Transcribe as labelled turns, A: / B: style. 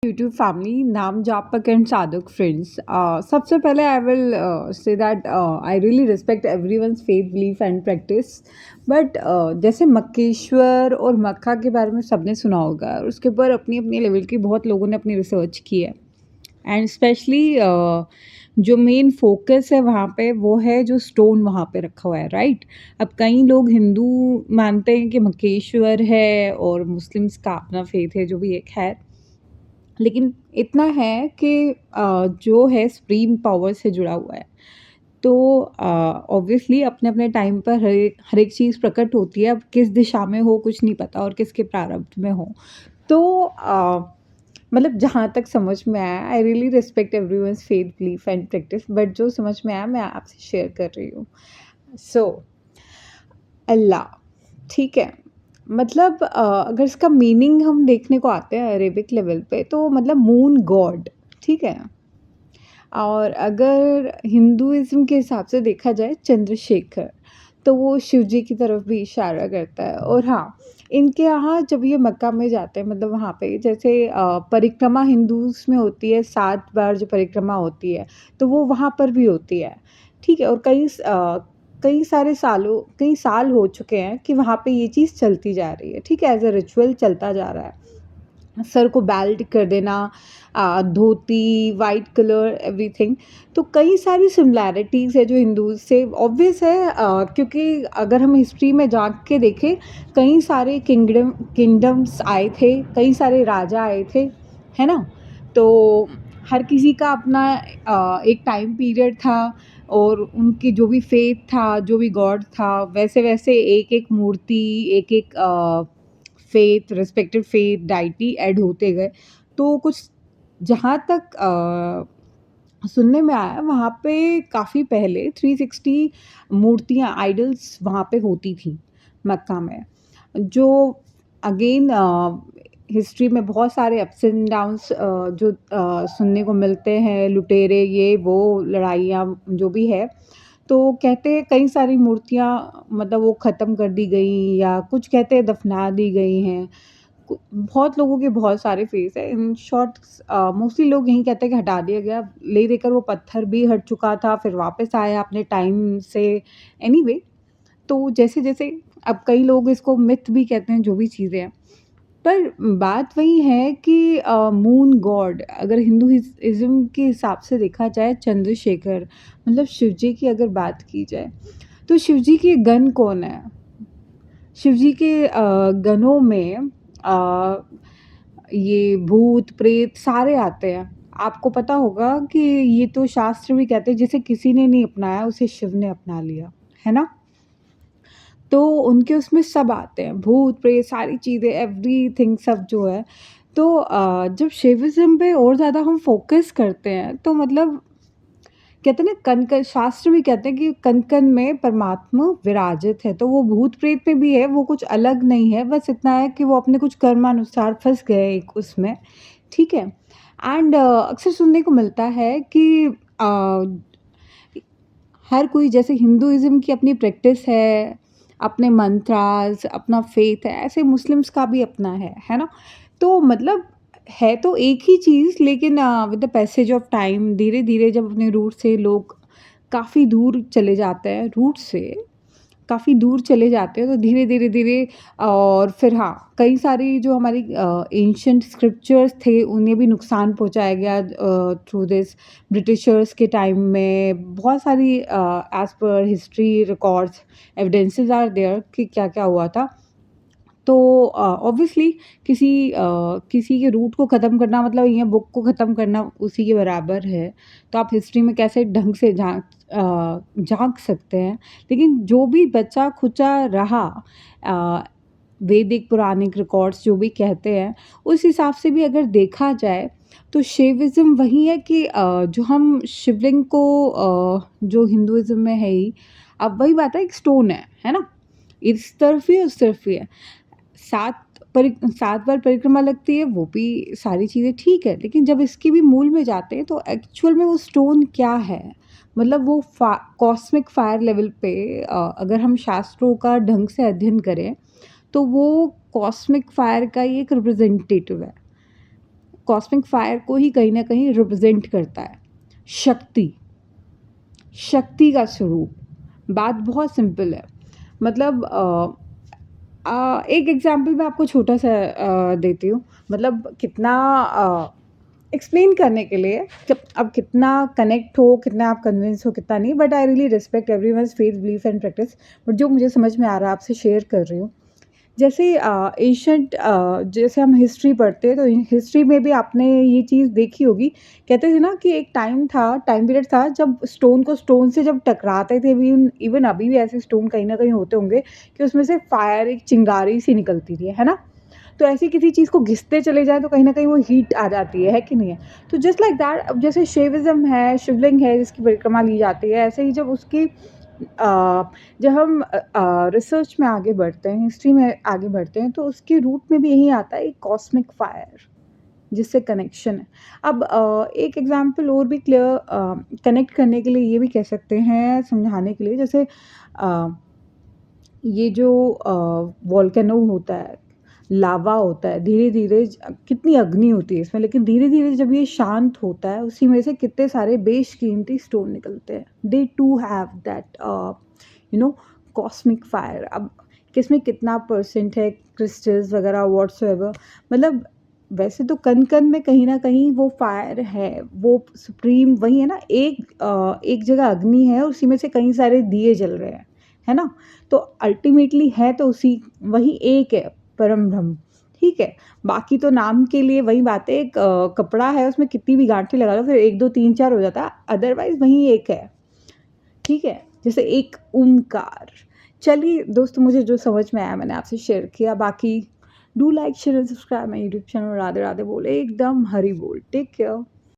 A: YouTube family, Naam Japak and Sadhuk friends. सबसे पहले I will say that I really respect everyone's faith, belief and practice. But जैसे मक्केश्वर और मक्का के बारे में सबने सुना होगा और उसके ऊपर अपनी अपनी लेवल की बहुत लोगों ने अपनी रिसर्च की है एंड स्पेशली जो मेन फोकस है वहाँ पे वो है जो स्टोन वहाँ पे रखा हुआ है, राइट? अब कई लोग हिंदू मानते हैं कि मक्केश्वर है और मुस्लिम्स का अपना फेथ है, जो भी एक है। लेकिन इतना है कि जो है सुप्रीम पावर से जुड़ा हुआ है। तो ऑब्वियसली अपने-अपने टाइम पर हर एक चीज़ प्रकट होती है, अब किस दिशा में हो कुछ नहीं पता और किसके प्रारब्ध में हो। तो मतलब जहाँ तक समझ में आया, I really respect everyone's faith, belief and practice, but जो समझ में आया मैं आपसे शेयर कर रही हूँ। सो अल्लाह, ठीक है। मतलब अगर इसका मीनिंग हम देखने को आते हैं अरेबिक लेवल पे तो मतलब मून गॉड, ठीक है? और अगर हिंदुइज़्म के हिसाब से देखा जाए चंद्रशेखर, तो वो शिव जी की तरफ भी इशारा करता है। और हाँ, इनके यहाँ जब ये मक्का में जाते हैं मतलब वहाँ पे जैसे परिक्रमा हिंदूज़ में होती है 7 बार जो परिक्रमा होती है, तो वो वहाँ पर भी होती है, ठीक है? और कई साल हो चुके हैं कि वहाँ पे ये चीज़ चलती जा रही है, ठीक है? एज़ अ रिचुअल चलता जा रहा है। सर को बेल्ट कर देना, धोती, व्हाइट कलर, एवरीथिंग। तो कई सारी सिमिलैरिटीज़ है जो हिंदूज़ से ऑब्वियस है, क्योंकि अगर हम हिस्ट्री में झाँक के देखें, कई सारे किंगडम्स आए थे, कई सारे राजा आए थे, है ना? तो हर किसी का अपना एक टाइम पीरियड था और उनकी जो भी फेथ था, जो भी गॉड था, वैसे-वैसे एक-एक मूर्ति, एक-एक faith, respective faith, deity add होते गए। तो कुछ जहाँ तक सुनने में आया वहाँ पे काफ़ी पहले 360 मूर्तियाँ, आइडल्स वहाँ पे होती थी मक्का में। जो अगेन हिस्ट्री में बहुत सारे अप्स एंड डाउन्स जो सुनने को मिलते हैं, लुटेरे, ये वो लड़ाइयाँ जो भी है। तो कहते हैं कई सारी मूर्तियाँ मतलब वो ख़त्म कर दी गई या कुछ कहते हैं दफ़ना दी गई हैं। बहुत लोगों के बहुत सारे फेस है। इन शॉर्ट मोस्टली लोग यही कहते हैं कि हटा दिया गया। ले देकर वो पत्थर भी हट चुका था, फिर वापस आया अपने टाइम से। एनीवे, तो जैसे-जैसे अब कई लोग इसको मिथ भी कहते हैं, जो भी चीज़ें हैं। पर बात वही है कि मून गॉड अगर हिंदुइज़्म के हिसाब से देखा जाए चंद्रशेखर मतलब शिव जी की अगर बात की जाए, तो शिव जी के गण कौन है? शिव जी के गणों में ये भूत, प्रेत सारे आते हैं। आपको पता होगा कि ये तो शास्त्र भी कहते हैं जिसे किसी ने नहीं अपनाया उसे शिव ने अपना लिया, है ना? तो उनके उसमें सब आते हैं, भूत, प्रेत सारी चीज़ें एवरीथिंग सब जो है। तो जब शिविज़्म पे और ज़्यादा हम फ़ोकस करते हैं तो मतलब कहते हैं ना कण-कण शास्त्र भी कहते हैं कि कण-कण में परमात्मा विराजित है, तो वो भूत-प्रेत में भी है, वो कुछ अलग नहीं है, बस इतना है कि वो अपने कुछ कर्मानुसार फँस गए एक उसमें, ठीक है? एंड अक्सर सुनने को मिलता है कि हर कोई जैसे हिंदुइज़्म की अपनी प्रैक्टिस है, अपने मंत्रास, अपना फ़ेथ है, ऐसे मुस्लिम्स का भी अपना है ना? तो मतलब है तो एक ही चीज़ लेकिन with the passage of time धीरे-धीरे जब अपने रूट से लोग काफ़ी दूर चले जाते हैं रूट से काफ़ी दूर चले जाते हैं तो धीरे-धीरे और फिर हाँ, कई सारी जो हमारी एंशिएंट स्क्रिप्चर्स थे उन्हें भी नुकसान पहुँचाया गया थ्रू दिस ब्रिटिशर्स के टाइम में बहुत सारी as per history records evidences are there कि क्या-क्या हुआ था। तो ऑब्वियसली किसी के रूट को ख़त्म करना मतलब ये बुक को ख़त्म करना उसी के बराबर है। तो आप हिस्ट्री में कैसे ढंग से झाँक सकते हैं। लेकिन जो भी बचा-खुचा रहा अ, वैदिक पुराणिक रिकॉर्ड्स जो भी कहते हैं, उस हिसाब से भी अगर देखा जाए, तो शैविज़्म वही है कि जो हम शिवलिंग को जो हिंदुइज़्म में है ही, अब वही बात है एक स्टोन है ना? इस तरफ भी उस तरफ भी है। 7 बार परिक्रमा लगती है, वो भी सारी चीज़ें ठीक है, लेकिन जब इसके भी मूल में जाते हैं तो एक्चुअल में वो स्टोन क्या है? मतलब वो कॉस्मिक फायर लेवल पे अगर हम शास्त्रों का ढंग से अध्ययन करें, तो वो कॉस्मिक फायर का ही एक रिप्रेजेंटेटिव है। कॉस्मिक फायर को ही कहीं ना कहीं रिप्रेजेंट करता है। शक्ति, शक्ति का स्वरूप। बात बहुत सिंपल है। मतलब एक एग्जांपल मैं आपको छोटा सा देती हूँ। मतलब कितना एक्सप्लेन करने के लिए जब अब कितना कनेक्ट हो, कितना आप कन्विंस हो, कितना नहीं, but I really respect everyone's faith, belief and practice. But जो मुझे समझ में आ रहा है आपसे शेयर कर रही हूँ। जैसे एंशंट जैसे हम हिस्ट्री पढ़ते हैं तो हिस्ट्री में भी आपने ये चीज़ देखी होगी। कहते थे ना कि एक टाइम पीरियड था जब स्टोन को स्टोन से जब टकराते थे, इवन इवन अभी भी ऐसे स्टोन कहीं ना कहीं होते होंगे कि उसमें से फायर, एक चिंगारी सी निकलती थी, है ना। तो ऐसी किसी चीज़ को घिसते चले जाए तो कहीं ना कहीं वो हीट आ जाती है कि नहीं है। तो जस्ट लाइक दैट, अब जैसे शिविज्म है, शिवलिंग है जिसकी परिक्रमा ली जाती है, ऐसे ही जब उसकी जब हम रिसर्च में आगे बढ़ते हैं, हिस्ट्री में आगे बढ़ते हैं, तो उसके रूट में भी यही आता है, एक कॉस्मिक फायर जिससे कनेक्शन है। अब एक एग्जांपल और भी क्लियर कनेक्ट करने के लिए ये भी कह सकते हैं, समझाने के लिए, जैसे ये जो वोल्केनो होता है, लावा होता है, धीरे-धीरे कितनी अग्नि होती है इसमें, लेकिन धीरे-धीरे जब ये शांत होता है, उसी में से कितने सारे बेशकीमती स्टोन निकलते हैं। They to have that cosmic fire. अब किसमें कितना परसेंट है, क्रिस्टल्स वगैरह व्हाट्सएवर, मतलब वैसे तो कण-कण में कहीं न कहीं वो फायर है, वो सुप्रीम वही है ना। एक जगह अग्नि है, उसी में से कई सारे दिए जल रहे हैं, है ना? तो अल्टीमेटली है तो उसी वही एक है, परम ब्रह्म, ठीक है। बाकी तो नाम के लिए वही बात है, एक कपड़ा है उसमें कितनी भी गांठें लगा लो, फिर 1 2 3 4 हो जाता है, अदरवाइज वही एक है, ठीक है। जैसे एक ओमकार। चलिए दोस्तों, मुझे जो समझ में आया मैंने आपसे शेयर किया। बाकी do like, share and subscribe my YouTube channel. Radhe Radhe बोले, एकदम हरि बोल। Take care.